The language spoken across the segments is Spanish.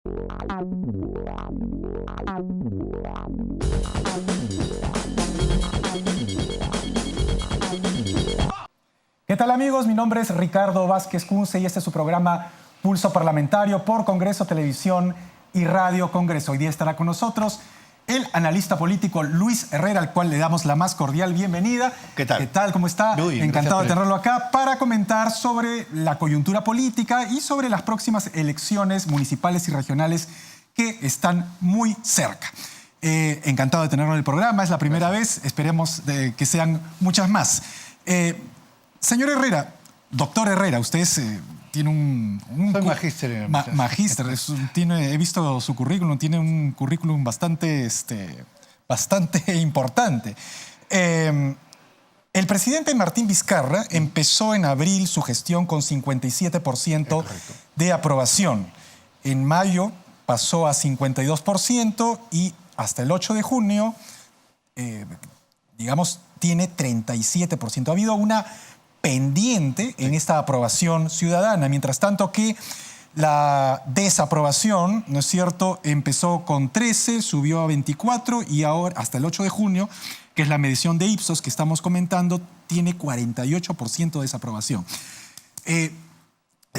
¿Qué tal, amigos? Mi nombre es Ricardo Vázquez Kunze y este es su programa Pulso Parlamentario por Congreso, Televisión y Radio Congreso. Hoy día estará con nosotros el analista político Luis Herrera, al cual le damos la más cordial bienvenida. ¿Qué tal? ¿Qué tal? ¿Cómo está? Muy bien, encantado de tenerlo acá para comentar sobre la coyuntura política y sobre las próximas elecciones municipales y regionales que están muy cerca. Encantado de tenerlo en el programa, es la primera vez, esperemos que sean muchas más. Señor Herrera, doctor Herrera, usted tiene Soy magíster en el magíster, he visto su currículum, tiene un currículum bastante importante. El presidente Martín Vizcarra empezó en abril su gestión con 57% de aprobación. En mayo pasó a 52% y hasta el 8 de junio, tiene 37%. Ha habido una pendiente en esta aprobación ciudadana, mientras tanto que la desaprobación, ¿no es cierto?, empezó con 13, subió a 24 y ahora hasta el 8 de junio, que es la medición de Ipsos que estamos comentando, tiene 48% de desaprobación. El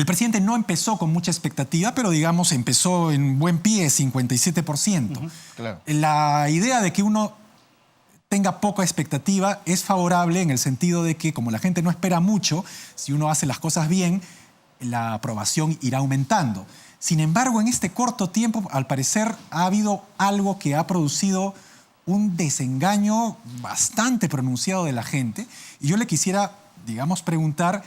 presidente no empezó con mucha expectativa, pero digamos empezó en buen pie, 57%. Claro. La idea de que uno tenga poca expectativa es favorable en el sentido de que como la gente no espera mucho, si uno hace las cosas bien, la aprobación irá aumentando. Sin embargo, en este corto tiempo, al parecer, ha habido algo que ha producido un desengaño bastante pronunciado de la gente. Y yo le quisiera, preguntar,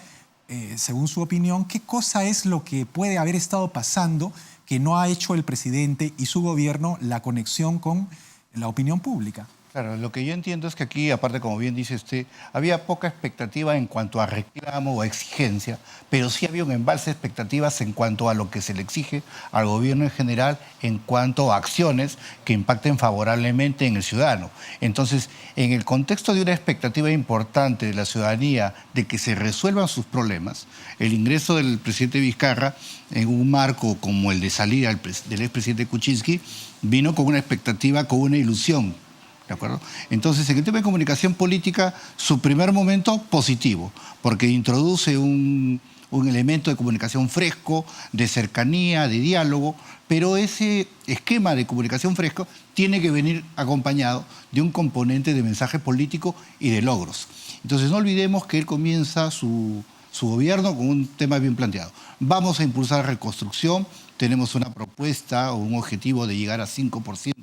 según su opinión, ¿qué cosa es lo que puede haber estado pasando que no ha hecho el presidente y su gobierno la conexión con la opinión pública? Claro, lo que yo entiendo es que aquí, aparte, como bien dice usted, había poca expectativa en cuanto a reclamo o exigencia, pero sí había un embalse de expectativas en cuanto a lo que se le exige al gobierno en general en cuanto a acciones que impacten favorablemente en el ciudadano. Entonces, en el contexto de una expectativa importante de la ciudadanía de que se resuelvan sus problemas, el ingreso del presidente Vizcarra en un marco como el de salida del expresidente Kuczynski vino con una expectativa, con una ilusión. ¿De acuerdo? Entonces, en el tema de comunicación política, su primer momento positivo, porque introduce un elemento de comunicación fresco, de cercanía, de diálogo, pero ese esquema de comunicación fresco tiene que venir acompañado de un componente de mensaje político y de logros. Entonces, no olvidemos que él comienza su gobierno con un tema bien planteado. Vamos a impulsar reconstrucción, tenemos una propuesta o un objetivo de llegar a 5%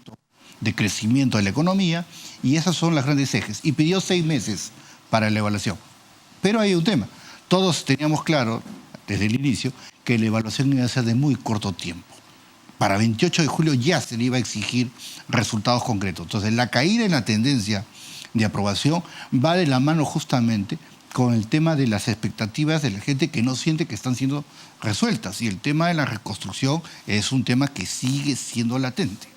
de crecimiento de la economía, y esos son los grandes ejes. Y pidió 6 meses para la evaluación. Pero hay un tema. Todos teníamos claro, desde el inicio, que la evaluación iba a ser de muy corto tiempo. Para 28 de julio ya se le iba a exigir resultados concretos. Entonces, la caída en la tendencia de aprobación va de la mano justamente con el tema de las expectativas de la gente que no siente que están siendo resueltas. Y el tema de la reconstrucción es un tema que sigue siendo latente.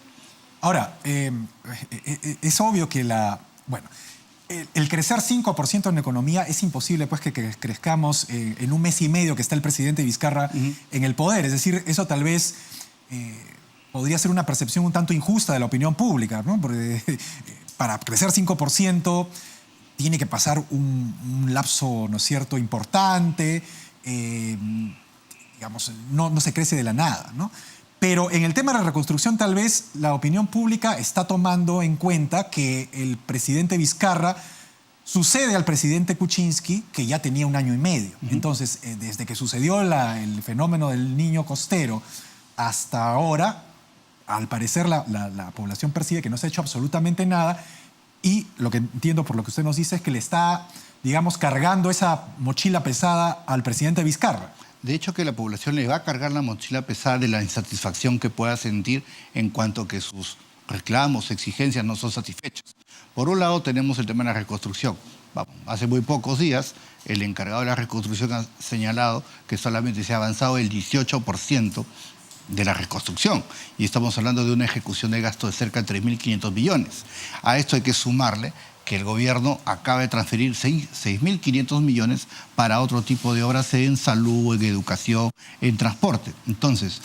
Ahora, es obvio que el crecer 5% en economía es imposible, pues, que crezcamos en un mes y medio que está el presidente Vizcarra en el poder. Es decir, eso tal vez podría ser una percepción un tanto injusta de la opinión pública, ¿no? Porque para crecer 5% tiene que pasar un lapso, ¿no es cierto?, importante. No se crece de la nada, ¿no? Pero en el tema de la reconstrucción, tal vez la opinión pública está tomando en cuenta que el presidente Vizcarra sucede al presidente Kuczynski, que ya tenía 1 año y medio. Entonces, desde que sucedió el fenómeno del niño costero hasta ahora, al parecer la población percibe que no se ha hecho absolutamente nada, y lo que entiendo por lo que usted nos dice es que le está, cargando esa mochila pesada al presidente Vizcarra. De hecho, que la población le va a cargar la mochila pesada de la insatisfacción que pueda sentir en cuanto a que sus reclamos, exigencias no son satisfechos. Por un lado, tenemos el tema de la reconstrucción. Hace muy pocos días, el encargado de la reconstrucción ha señalado que solamente se ha avanzado el 18% de la reconstrucción. Y estamos hablando de una ejecución de gasto de cerca de 3.500 millones. A esto hay que sumarle que el gobierno acaba de transferir 6.500 millones para otro tipo de obras en salud, en educación, en transporte. Entonces,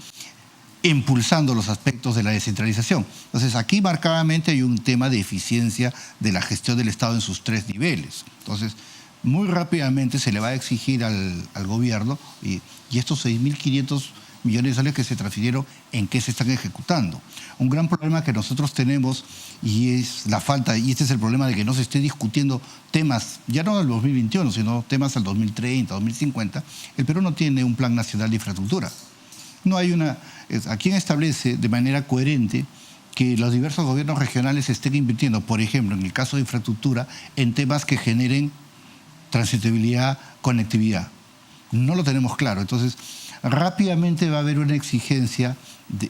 impulsando los aspectos de la descentralización. Entonces, aquí marcadamente hay un tema de eficiencia de la gestión del Estado en sus 3 niveles. Entonces, muy rápidamente se le va a exigir al gobierno y estos 6.500 millones de soles que se transfirieron, ¿en qué se están ejecutando? Un gran problema que nosotros tenemos y es la falta, y este es el problema de que no se esté discutiendo temas, ya no del 2021, sino temas al 2030, 2050. El Perú no tiene un plan nacional de infraestructura. No hay ¿a quién establece de manera coherente que los diversos gobiernos regionales estén invirtiendo, por ejemplo, en el caso de infraestructura, en temas que generen transitabilidad, conectividad? No lo tenemos claro. Entonces, rápidamente va a haber una exigencia,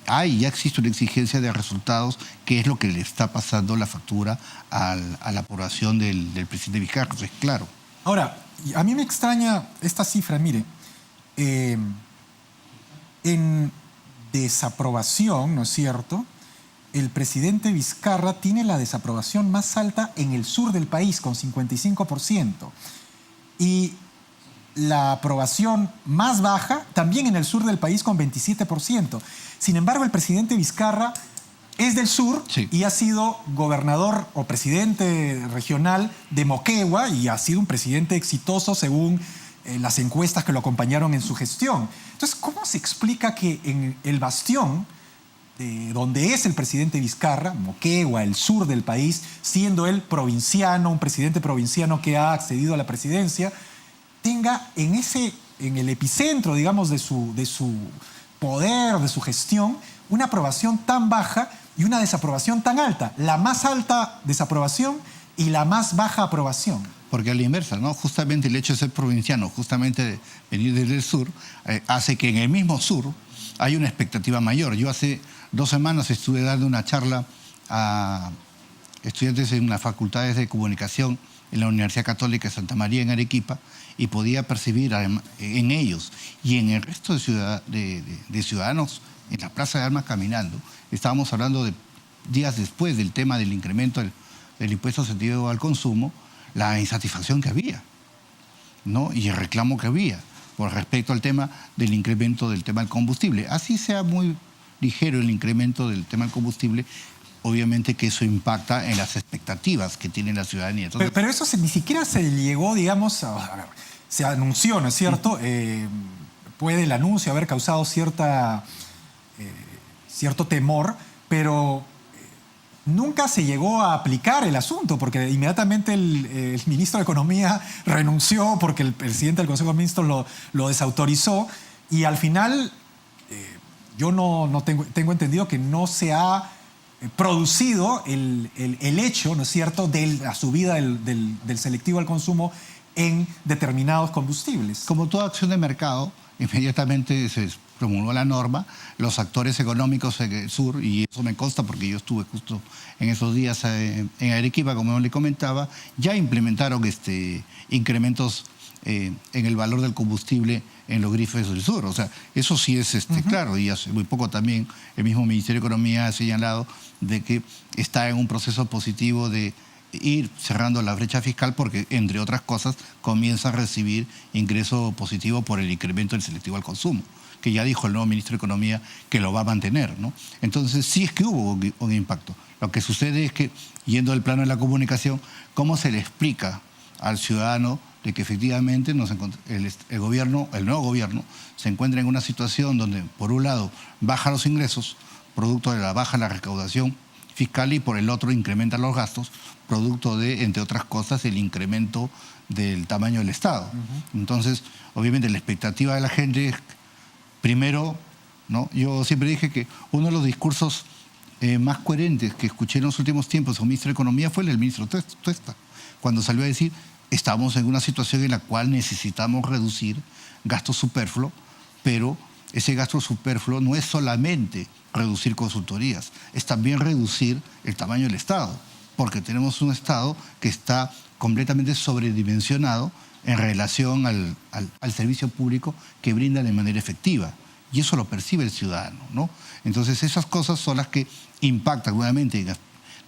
ya existe una exigencia de resultados, que es lo que le está pasando la factura a la aprobación del presidente Vizcarra, es claro. Ahora, a mí me extraña esta cifra, mire, en desaprobación, ¿no es cierto?, el presidente Vizcarra tiene la desaprobación más alta en el sur del país, con 55%. Y la aprobación más baja también en el sur del país, con 27%. Sin embargo, el presidente Vizcarra es del sur, sí, y ha sido gobernador o presidente regional de Moquegua y ha sido un presidente exitoso según las encuestas que lo acompañaron en su gestión. Entonces, ¿cómo se explica que en el bastión donde es el presidente Vizcarra, Moquegua, el sur del país, siendo él provinciano, un presidente provinciano que ha accedido a la presidencia, tenga en el epicentro, digamos, de su poder, de su gestión, una aprobación tan baja y una desaprobación tan alta? La más alta desaprobación y la más baja aprobación. Porque a la inversa, ¿no? Justamente el hecho de ser provinciano, justamente de venir desde el sur, hace que en el mismo sur hay una expectativa mayor. Yo hace 2 semanas estuve dando una charla a estudiantes en las facultades de comunicación en la Universidad Católica de Santa María en Arequipa y podía percibir en ellos y en el resto de ciudadanos en la Plaza de Armas caminando. Estábamos hablando de días después del tema del incremento del impuesto sentido al consumo, la insatisfacción que había, ¿no? Y el reclamo que había con respecto al tema del incremento del tema del combustible. Así sea muy ligero el incremento del tema del combustible, obviamente que eso impacta en las expectativas que tiene la ciudadanía. Entonces, pero eso ni siquiera se llegó, digamos, se anunció, ¿no es cierto? Puede el anuncio haber causado cierto temor, pero nunca se llegó a aplicar el asunto, porque inmediatamente el ministro de Economía renunció porque el presidente del Consejo de Ministros lo desautorizó y al final yo no tengo entendido que no se ha producido el hecho, ¿no es cierto?, de la subida del selectivo al consumo en determinados combustibles. Como toda acción de mercado, inmediatamente se promulgó la norma, los actores económicos en el sur, y eso me consta porque yo estuve justo en esos días en Arequipa, como le comentaba, ya implementaron incrementos en el valor del combustible en los grifos del sur. O sea, eso sí es claro, y hace muy poco también el mismo Ministerio de Economía ha señalado de que está en un proceso positivo de ir cerrando la brecha fiscal porque, entre otras cosas, comienza a recibir ingreso positivo por el incremento del selectivo al consumo, que ya dijo el nuevo ministro de Economía que lo va a mantener, ¿no? Entonces, sí es que hubo un impacto. Lo que sucede es que, yendo al plano de la comunicación, ¿cómo se le explica al ciudadano de que efectivamente el nuevo gobierno, se encuentra en una situación donde, por un lado, baja los ingresos, producto de la baja de la recaudación fiscal, y por el otro incrementa los gastos, producto de, entre otras cosas, el incremento del tamaño del Estado? Entonces, obviamente, la expectativa de la gente es, primero, ¿no? Yo siempre dije que uno de los discursos más coherentes que escuché en los últimos tiempos del ministro de Economía fue el del ministro Tuesta, cuando salió a decir: estamos en una situación en la cual necesitamos reducir gasto superfluo, pero ese gasto superfluo no es solamente reducir consultorías, es también reducir el tamaño del Estado, porque tenemos un Estado que está completamente sobredimensionado en relación al servicio público que brinda de manera efectiva. Y eso lo percibe el ciudadano, ¿no? Entonces, esas cosas son las que impactan nuevamente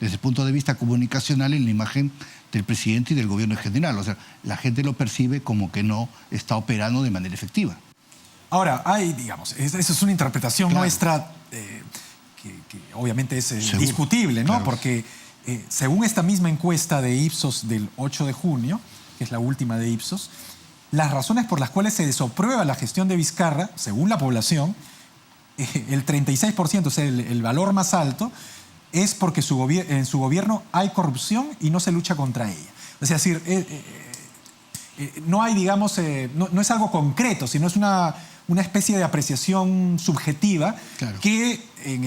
desde el punto de vista comunicacional en la imagen del presidente y del gobierno en general. O sea, la gente lo percibe como que no está operando de manera efectiva. Ahora, hay, digamos, eso es una interpretación Claro. nuestra que obviamente es Seguro. discutible, ¿no? Claro. Porque según esta misma encuesta de Ipsos del 8 de junio, que es la última de Ipsos, las razones por las cuales se desaprueba la gestión de Vizcarra, según la población, el 36%, o sea, el valor más alto, es porque en su gobierno hay corrupción y no se lucha contra ella. Es decir, no hay, digamos, no es algo concreto, sino es una especie de apreciación subjetiva. Claro. Que en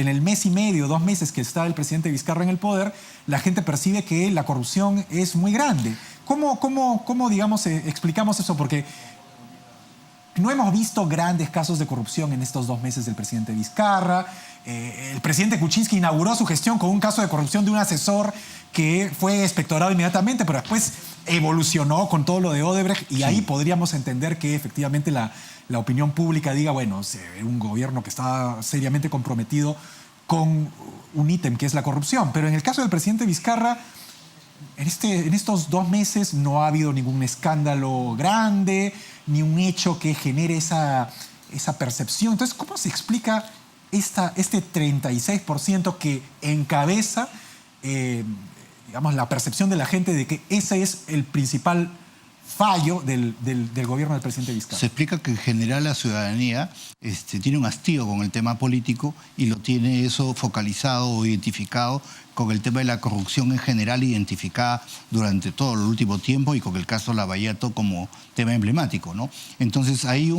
el mes y medio, 2 meses que está el presidente Vizcarra en el poder, la gente percibe que la corrupción es muy grande. ¿Cómo digamos, explicamos eso? Porque no hemos visto grandes casos de corrupción en estos 2 meses del presidente Vizcarra. El presidente Kuczynski inauguró su gestión con un caso de corrupción de un asesor que fue expectorado inmediatamente, pero después evolucionó con todo lo de Odebrecht y ahí podríamos entender que efectivamente la opinión pública diga, bueno, un gobierno que está seriamente comprometido con un ítem que es la corrupción. Pero en el caso del presidente Vizcarra, en estos 2 meses no ha habido ningún escándalo grande, ni un hecho que genere esa percepción. Entonces, ¿cómo se explica este 36% que encabeza, digamos, la percepción de la gente de que ese es el principal fallo del gobierno del presidente Vizcarra? Se explica que en general la ciudadanía tiene un hastío con el tema político y lo tiene eso focalizado o identificado con el tema de la corrupción en general, identificada durante todo el último tiempo y con el caso Lavallato como tema emblemático, ¿no? Entonces ahí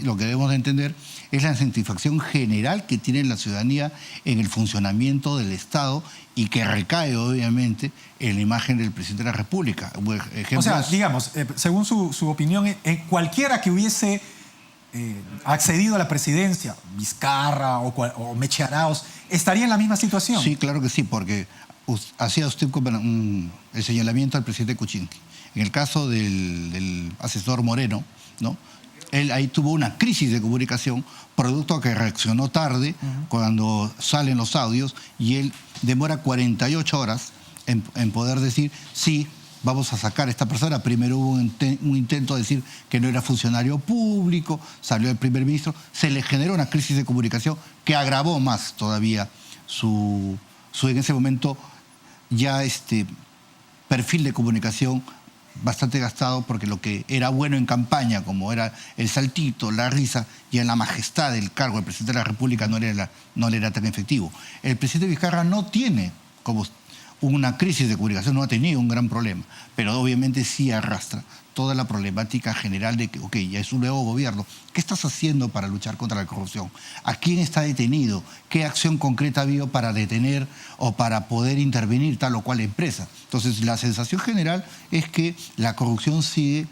lo que debemos de entender es la satisfacción general que tiene la ciudadanía en el funcionamiento del Estado y que recae obviamente en la imagen del presidente de la República. O sea, digamos, según su opinión, cualquiera que hubiese accedido a la presidencia, Vizcarra o Meche Arauz, estaría en la misma situación. Sí, claro que sí, porque hacía usted el señalamiento al presidente Kuczynski. En el caso del asesor Moreno, ¿no? Él ahí tuvo una crisis de comunicación, producto a que reaccionó tarde cuando salen los audios y él demora 48 horas en poder decir, sí, vamos a sacar a esta persona. Primero hubo un intento de decir que no era funcionario público, salió el primer ministro, se le generó una crisis de comunicación que agravó más todavía su en ese momento ya perfil de comunicación bastante gastado, porque lo que era bueno en campaña, como era el saltito, la risa, y en la majestad del cargo del presidente de la República no le era tan efectivo. El presidente Vizcarra no tiene como una crisis de comunicación, no ha tenido un gran problema, pero obviamente sí arrastra toda la problemática general de que, ok, ya es un nuevo gobierno, ¿qué estás haciendo para luchar contra la corrupción? ¿A quién está detenido? ¿Qué acción concreta ha habido para detener o para poder intervenir tal o cual empresa? Entonces, la sensación general es que la corrupción sigue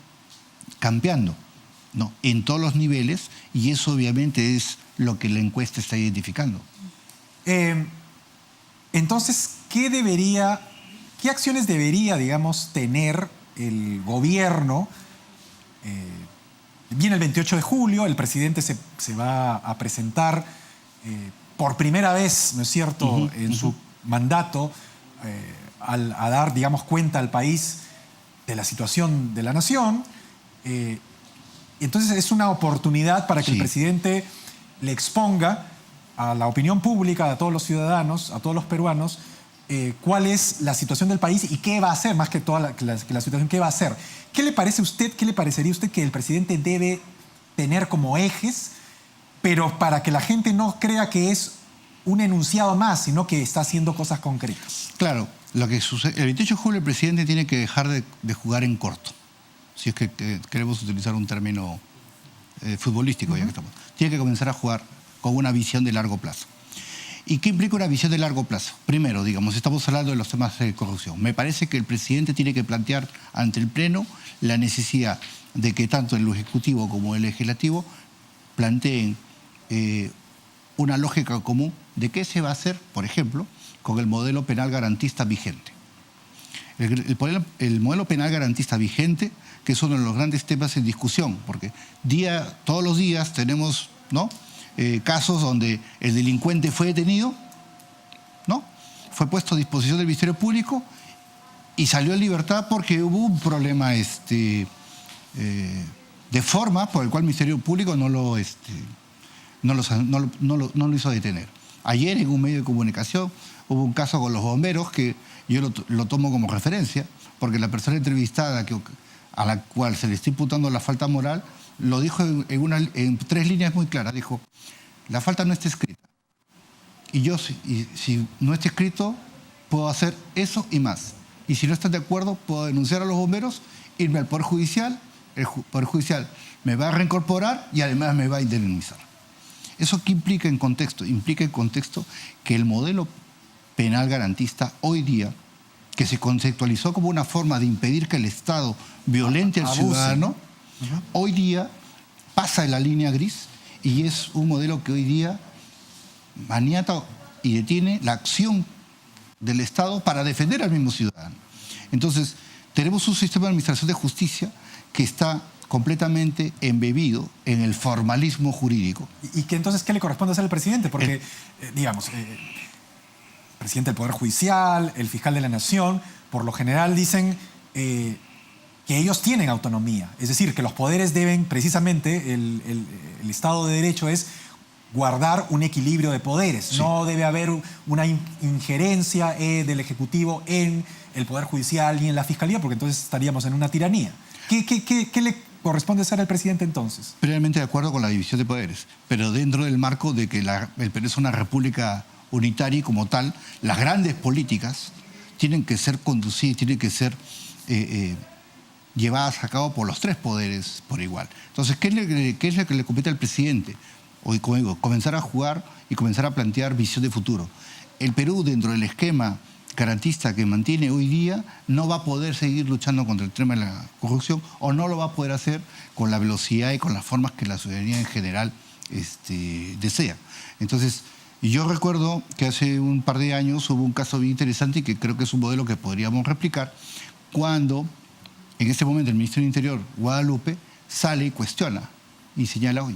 campeando, ¿no?, en todos los niveles, y eso obviamente es lo que la encuesta está identificando. Entonces, ¿qué acciones debería, digamos, tener el gobierno? Viene el 28 de julio, el presidente se va a presentar por primera vez, ¿no es cierto?, en su mandato, a dar, digamos, cuenta al país de la situación de la nación. Entonces es una oportunidad para que el presidente le exponga a la opinión pública, a todos los ciudadanos, a todos los peruanos, cuál es la situación del país y qué va a hacer, más que toda la situación, qué va a hacer. ¿Qué le parece a usted, qué le parecería a usted que el presidente debe tener como ejes, pero para que la gente no crea que es un enunciado más, sino que está haciendo cosas concretas? Claro, lo que sucede, el 28 de julio el presidente tiene que dejar de jugar en corto, si es que queremos utilizar un término futbolístico, ya que estamos. Tiene que comenzar a jugar con una visión de largo plazo. ¿Y qué implica una visión de largo plazo? Primero, digamos, estamos hablando de los temas de corrupción. Me parece que el presidente tiene que plantear ante el Pleno la necesidad de que tanto el Ejecutivo como el Legislativo planteen una lógica común de qué se va a hacer, por ejemplo, con el modelo penal garantista vigente. El modelo penal garantista vigente, que es uno de los grandes temas en discusión, porque todos los días tenemos, ¿no?, casos donde el delincuente fue detenido, ¿no?, fue puesto a disposición del Ministerio Público y salió en libertad porque hubo un problema de de forma por el cual el Ministerio Público no lo hizo detener. Ayer en un medio de comunicación hubo un caso con los bomberos que yo lo tomo como referencia, porque la persona entrevistada a la cual se le está imputando la falta moral lo dijo en 3 líneas muy claras. Dijo, la falta no está escrita. Y si no está escrito, puedo hacer eso y más. Y si no están de acuerdo, puedo denunciar a los bomberos, irme al Poder Judicial, el Poder Judicial me va a reincorporar y además me va a indemnizar. ¿Eso qué implica en contexto? Implica en contexto que el modelo penal garantista hoy día, que se conceptualizó como una forma de impedir que el Estado violente al ciudadano, hoy día pasa en la línea gris y es un modelo que hoy día maniata y detiene la acción del Estado para defender al mismo ciudadano. Entonces, tenemos un sistema de administración de justicia que está completamente embebido en el formalismo jurídico. ¿Y que entonces qué le corresponde hacer al presidente? Porque, digamos, el presidente del Poder Judicial, el fiscal de la Nación, por lo general dicen que ellos tienen autonomía. Es decir, que los poderes deben, precisamente, el Estado de Derecho es guardar un equilibrio de poderes. Sí. No debe haber una injerencia del Ejecutivo en el Poder Judicial ni en la Fiscalía, porque entonces estaríamos en una tiranía. ¿Qué le corresponde hacer al presidente entonces? Plenamente de acuerdo con la división de poderes, pero dentro del marco de que el Perú es una república unitaria y como tal, las grandes políticas tienen que ser conducidas, tienen que ser llevadas a cabo por los 3 poderes por igual. Entonces, ¿qué es lo que le compete al presidente? Hoy, como digo, comenzar a jugar y comenzar a plantear visión de futuro. El Perú, dentro del esquema garantista que mantiene hoy día, no va a poder seguir luchando contra el tema de la corrupción o no lo va a poder hacer con la velocidad y con las formas que la ciudadanía en general desea. Entonces, yo recuerdo que hace un par de años hubo un caso bien interesante y que creo que es un modelo que podríamos replicar, cuando en ese momento el ministro del Interior, Guadalupe, sale y cuestiona y señala, hoy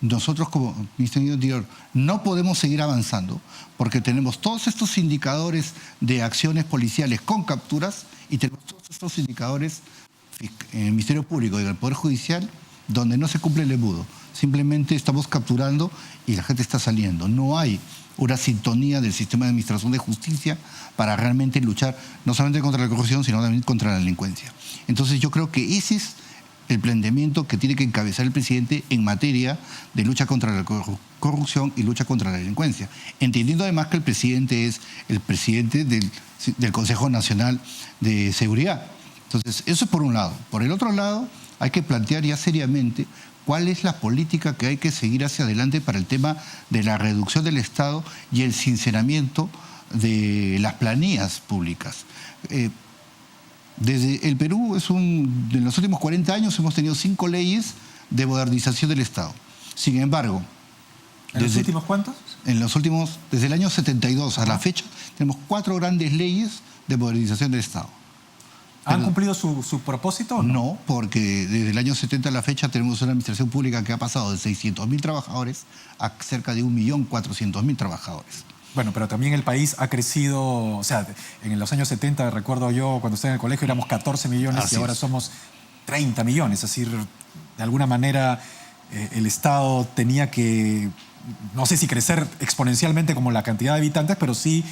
nosotros como Ministerio del Interior no podemos seguir avanzando porque tenemos todos estos indicadores de acciones policiales con capturas y tenemos todos estos indicadores en el Ministerio Público y en el Poder Judicial donde no se cumple el embudo. Simplemente estamos capturando y la gente está saliendo. No hay una sintonía del sistema de administración de justicia para realmente luchar no solamente contra la corrupción, sino también contra la delincuencia. Entonces yo creo que ese es el planteamiento que tiene que encabezar el presidente en materia de lucha contra la corrupción y lucha contra la delincuencia. Entendiendo además que el presidente es el presidente del Consejo Nacional de Seguridad. Entonces, eso es por un lado. Por el otro lado, hay que plantear ya seriamente cuál es la política que hay que seguir hacia adelante para el tema de la reducción del Estado y el sinceramiento de las planillas públicas. Desde el Perú, en los últimos 40 años hemos tenido 5 leyes de modernización del Estado. Sin embargo... ¿En los últimos cuántos? Desde el año 72 a la fecha, tenemos 4 grandes leyes de modernización del Estado. ¿Han cumplido su propósito o no? No, porque desde el año 70 a la fecha tenemos una administración pública que ha pasado de 600.000 trabajadores a cerca de 1.400.000 trabajadores. Bueno, pero también el país ha crecido, o sea, en los años 70, recuerdo yo, cuando estaba en el colegio, éramos 14 millones y ahora somos 30 millones. Es decir, de alguna manera el Estado tenía que, no sé si crecer exponencialmente como la cantidad de habitantes, pero sí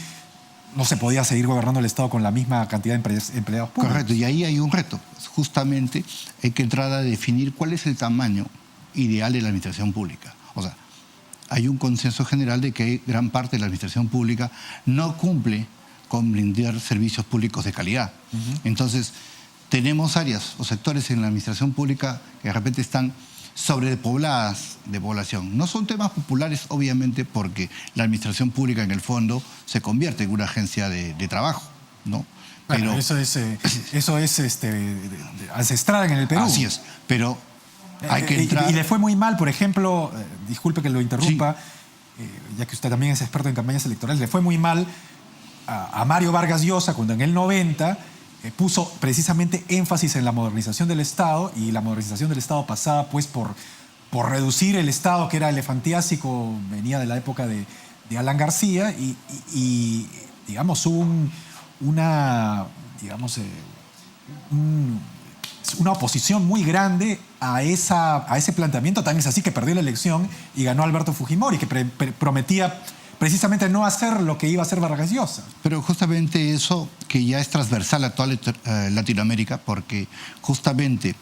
no se podía seguir gobernando el Estado con la misma cantidad de empleados públicos. Correcto, y ahí hay un reto. Justamente hay que entrar a definir cuál es el tamaño ideal de la administración pública. O sea, hay un consenso general de que gran parte de la administración pública no cumple con brindar servicios públicos de calidad. Entonces, tenemos áreas o sectores en la administración pública que de repente están sobrepobladas de población. No son temas populares, obviamente, porque la administración pública en el fondo se convierte en una agencia de trabajo, ¿no? Bueno, pero eso es ancestral en el Perú. Así es, pero hay que entrar... Y le fue muy mal, por ejemplo, disculpe que lo interrumpa, sí, ya que usted también es experto en campañas electorales, le fue muy mal a Mario Vargas Llosa cuando en el 90 puso precisamente énfasis en la modernización del Estado, y la modernización del Estado pasaba pues por reducir el Estado, que era elefantiásico, venía de la época de Alan García, y digamos, hubo un una oposición muy grande a ese planteamiento. Tan es así que perdió la elección y ganó Alberto Fujimori, que prometía precisamente no hacer lo que iba a hacer Vargas Llosa. Pero justamente eso que ya es transversal a toda Latinoamérica, porque justamente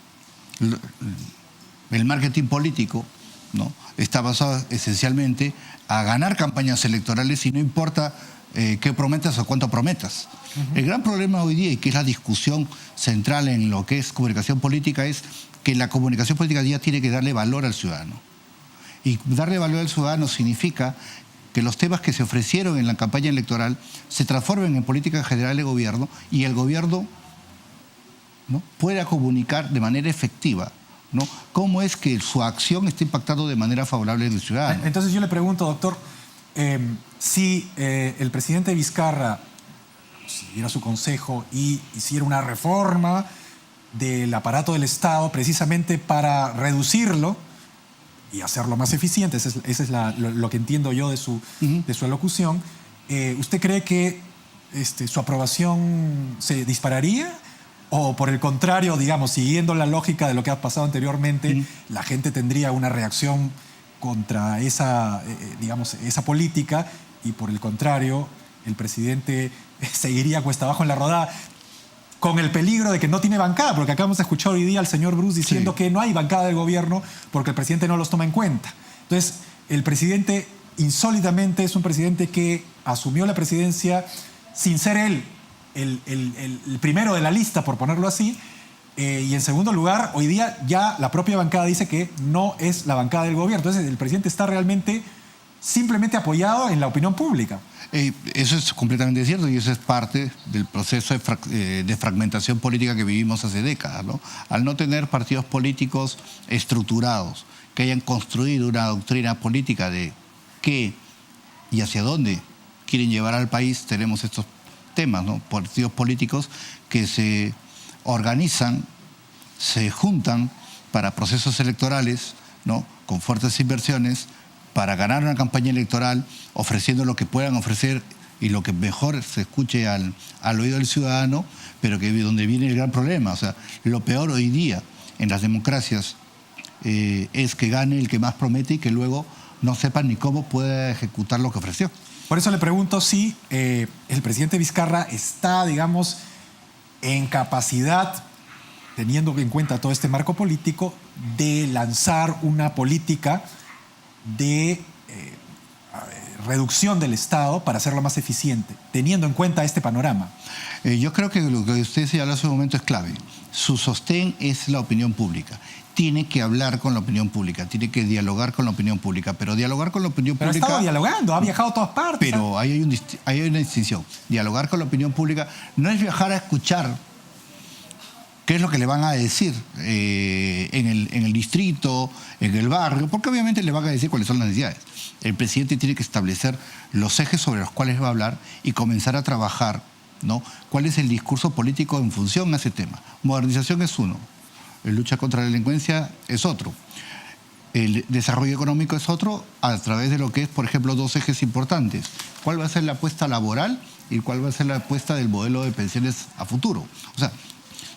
el marketing político, ¿no?, está basado esencialmente a ganar campañas electorales y no importa qué prometas o cuánto prometas. El gran problema hoy día, y que es la discusión central en lo que es comunicación política, es que la comunicación política ya tiene que darle valor al ciudadano. Y darle valor al ciudadano significa que los temas que se ofrecieron en la campaña electoral se transformen en política general de gobierno y el gobierno, ¿no?, pueda comunicar de manera efectiva, ¿no?, cómo es que su acción está impactando de manera favorable en el ciudadano. Entonces yo le pregunto, doctor, si el presidente Vizcarra siguiera su consejo y hiciera una reforma del aparato del Estado precisamente para reducirlo y hacerlo más eficiente, ese es lo que entiendo yo de su alocución, ¿usted cree que su aprobación se dispararía? ¿O por el contrario, digamos, siguiendo la lógica de lo que ha pasado anteriormente, la gente tendría una reacción contra esa política y por el contrario, el presidente seguiría cuesta abajo en la rodada, con el peligro de que no tiene bancada? Porque acabamos de escuchar hoy día al señor Bruce diciendo que no hay bancada del gobierno porque el presidente no los toma en cuenta. Entonces, el presidente, insólitamente, es un presidente que asumió la presidencia sin ser él el primero de la lista, por ponerlo así, y en segundo lugar, hoy día ya la propia bancada dice que no es la bancada del gobierno. Entonces, el presidente está realmente simplemente apoyado en la opinión pública. Eso es completamente cierto y eso es parte del proceso de fragmentación política que vivimos hace décadas, ¿no? Al no tener partidos políticos estructurados, que hayan construido una doctrina política de qué y hacia dónde quieren llevar al país, tenemos estos temas, ¿no?, partidos políticos que se organizan, se juntan para procesos electorales, ¿no?, con fuertes inversiones, para ganar una campaña electoral, ofreciendo lo que puedan ofrecer y lo que mejor se escuche al oído del ciudadano, pero que donde viene el gran problema. O sea, lo peor hoy día en las democracias es que gane el que más promete y que luego no sepa ni cómo puede ejecutar lo que ofreció. Por eso le pregunto si el presidente Vizcarra está, digamos, en capacidad, teniendo en cuenta todo este marco político, de lanzar una política de reducción del Estado para hacerlo más eficiente, teniendo en cuenta este panorama. Yo creo que lo que usted señaló hace un momento es clave. Su sostén es la opinión pública. Tiene que hablar con la opinión pública, tiene que dialogar con la opinión pública, pero dialogar con la opinión pública... Pero ha estado dialogando, ha viajado a todas partes. Pero hay una distinción. Dialogar con la opinión pública no es viajar a escuchar qué es lo que le van a decir en el distrito, en el barrio, porque obviamente le van a decir cuáles son las necesidades. El presidente tiene que establecer los ejes sobre los cuales va a hablar y comenzar a trabajar, ¿no?, cuál es el discurso político en función a ese tema. Modernización es uno, lucha contra la delincuencia es otro, el desarrollo económico es otro, a través de lo que es, por ejemplo, dos ejes importantes. ¿Cuál va a ser la apuesta laboral y cuál va a ser la apuesta del modelo de pensiones a futuro? O sea,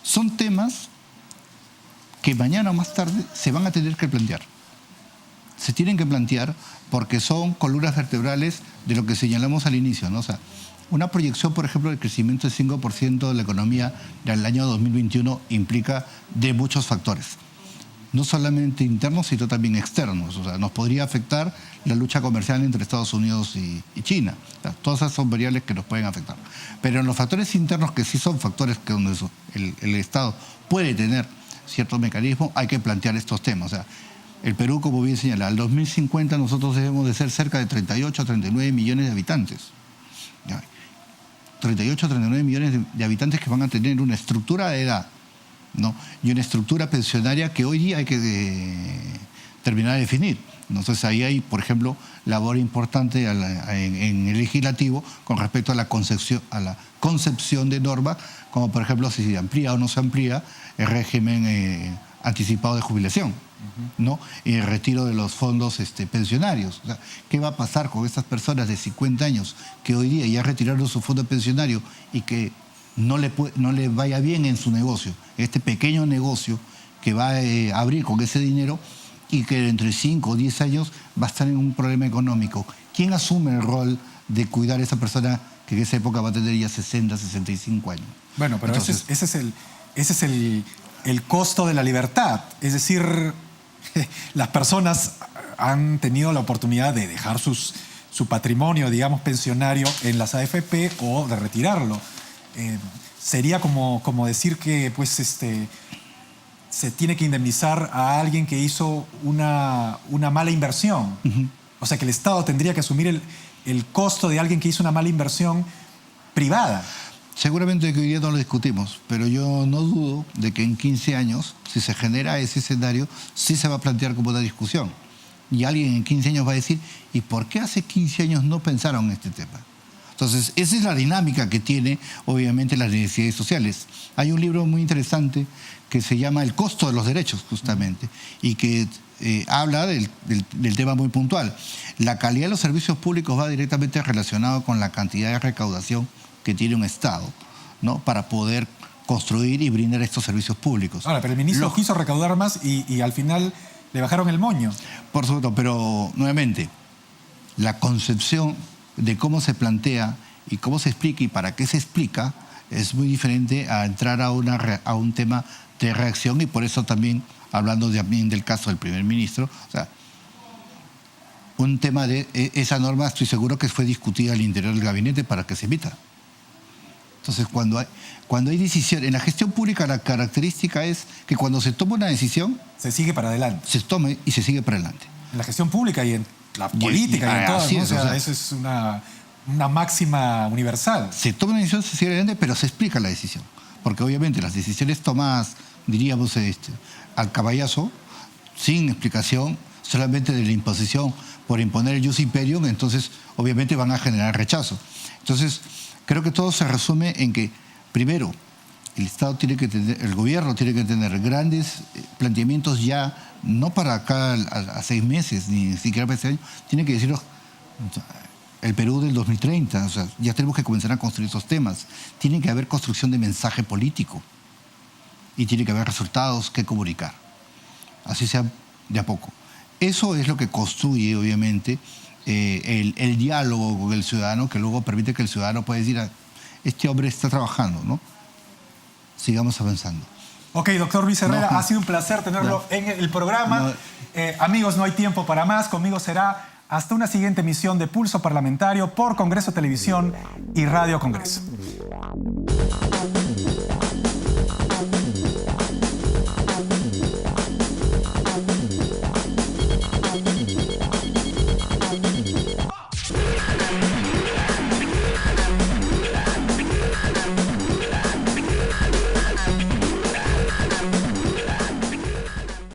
son temas que mañana o más tarde se van a tener que plantear. Se tienen que plantear porque son columnas vertebrales de lo que señalamos al inicio, ¿no? O sea, una proyección, por ejemplo, del crecimiento del 5% de la economía del año 2021 implica de muchos factores. No solamente internos, sino también externos. O sea, nos podría afectar la lucha comercial entre Estados Unidos y China. O sea, todas esas son variables que nos pueden afectar. Pero en los factores internos, que sí son factores que donde el Estado puede tener ciertos mecanismos, hay que plantear estos temas. O sea, el Perú, como bien señala, al 2050 nosotros debemos de ser cerca de 38 a 39 millones de habitantes. 38 a 39 millones de habitantes que van a tener una estructura de edad, ¿no?, y una estructura pensionaria que hoy día hay que terminar de definir. Entonces ahí hay, por ejemplo, labor importante en el legislativo con respecto a la concepción de norma, como por ejemplo si se amplía o no se amplía el régimen anticipado de jubilación, ¿no?, y el retiro de los fondos pensionarios. O sea, ¿qué va a pasar con estas personas de 50 años que hoy día ya retiraron su fondo pensionario y que no le vaya bien en su negocio, este pequeño negocio que va a abrir con ese dinero y que entre 5 o 10 años va a estar en un problema económico. ¿Quién asume el rol de cuidar a esa persona que en esa época va a tener ya 60, 65 años? Bueno, pero entonces, ese es el costo de la libertad. Es decir, las personas han tenido la oportunidad de dejar su patrimonio, digamos, pensionario en las AFP o de retirarlo. Sería como decir que pues, se tiene que indemnizar a alguien que hizo una mala inversión. Uh-huh. O sea, que el Estado tendría que asumir el costo de alguien que hizo una mala inversión privada. Seguramente que hoy día no lo discutimos, pero yo no dudo de que en 15 años, si se genera ese escenario, sí se va a plantear como una discusión. Y alguien en 15 años va a decir, ¿y por qué hace 15 años no pensaron en este tema? Entonces, esa es la dinámica que tiene, obviamente, las necesidades sociales. Hay un libro muy interesante que se llama El costo de los derechos, justamente, y que habla del tema muy puntual. La calidad de los servicios públicos va directamente relacionado con la cantidad de recaudación que tiene un Estado, ¿no?, para poder construir y brindar estos servicios públicos. Ahora, pero el ministro quiso recaudar más y al final le bajaron el moño. Por supuesto, pero nuevamente, la concepción de cómo se plantea y cómo se explica y para qué se explica es muy diferente a entrar a un tema de reacción, y por eso también, hablando también del caso del primer ministro, o sea, un tema de esa norma estoy seguro que fue discutida al interior del gabinete para que se emita. Entonces, cuando hay decisión, en la gestión pública la característica es que cuando se toma una decisión... Se sigue para adelante. Se tome y se sigue para adelante. En la gestión pública y en la política y en todo, ¿no? O sea, eso es una máxima universal. Se toma una decisión, se sigue adelante, pero se explica la decisión. Porque obviamente las decisiones tomadas, diríamos, al caballazo, sin explicación, solamente de la imposición por imponer el jus imperium, entonces obviamente van a generar rechazo. Entonces, creo que todo se resume en que, primero, el Estado tiene que tener, el gobierno tiene que tener grandes planteamientos ya, no para acá a 6 meses, ni siquiera para este año, tiene que decirlo el Perú del 2030, o sea, ya tenemos que comenzar a construir esos temas. Tiene que haber construcción de mensaje político y tiene que haber resultados que comunicar, así sea de a poco. Eso es lo que construye, obviamente, el diálogo con el ciudadano, que luego permite que el ciudadano pueda decir, este hombre está trabajando, ¿no? Sigamos avanzando. Ok, doctor Luis Herrera, ha sido un placer tenerlo en el programa. Amigos, no hay tiempo para más. Conmigo será hasta una siguiente emisión de Pulso Parlamentario por Congreso Televisión y Radio Congreso.